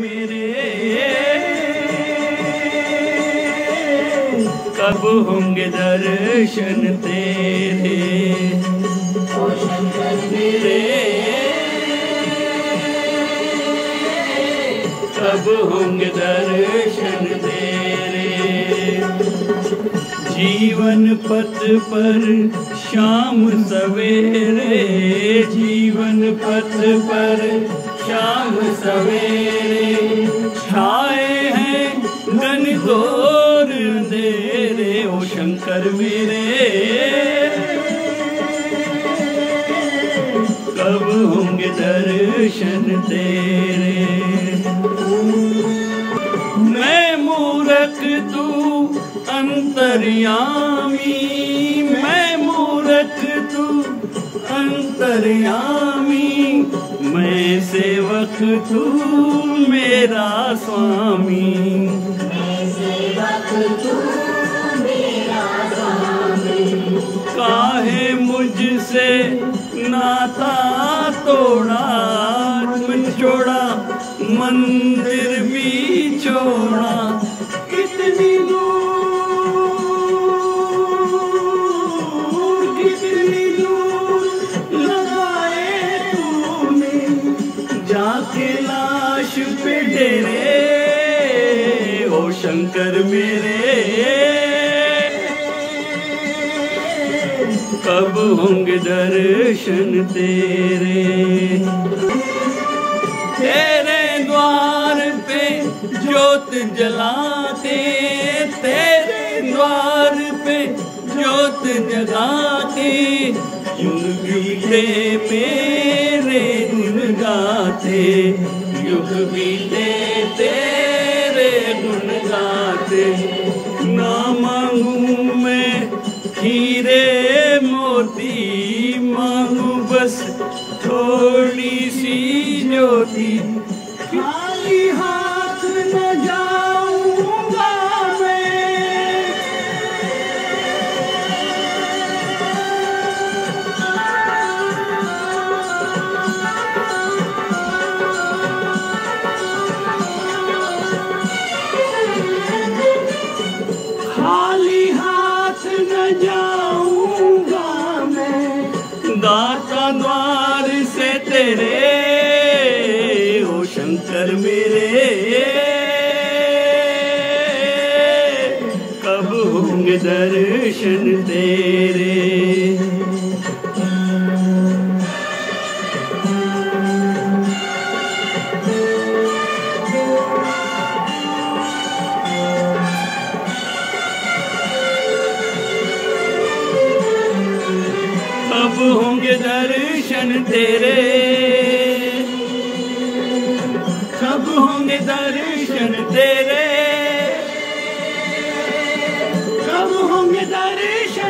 मेरे कब होंगे दर्शन तेरे, ओ शंकर मेरे कब होंगे दर्शन तेरे। जीवन पथ पर शाम सवेरे, जीवन पथ पर शाम सवेरे, छाए हैं घनघोर अंधेरे, ओ शंकर मेरे कब होंगे दर्शन तेरे। मैं मूरख तू अंतर्यामी, मैं मूरख तू अंतर्यामी, मैं सेवक तू मेरा स्वामी, मैं सेवक तू मेरा स्वामी। काहे मुझसे नाता तोड़ा, छोड़ा मंदिर भी छोड़ा, कितनी दूर लगाए तूने जाके लाश पे डेरे, ओ शंकर मेरे कब होंगे दर्शन तेरे। तेरे द्वार पे ज्योत जलाते, तेरे द्वार पे ज्योत जगाते, युग बीते मेरे गुण गाते, युग बीते तेरे गुण गाते। ना मांगू मैं हीरे मोती, मांगू बस थोड़ी सी ज्योति, खाली हाथ न जाऊंगा मैं, खाली हाथ न जाऊंगा मैं, दाता द्वार से तेरे, ओ शंकर मेरे कब होंगे दर्शन तेरे। कब होंगे दर्शन तेरे, कब होंगे दर्शन तेरे, कब होंगे दर्शन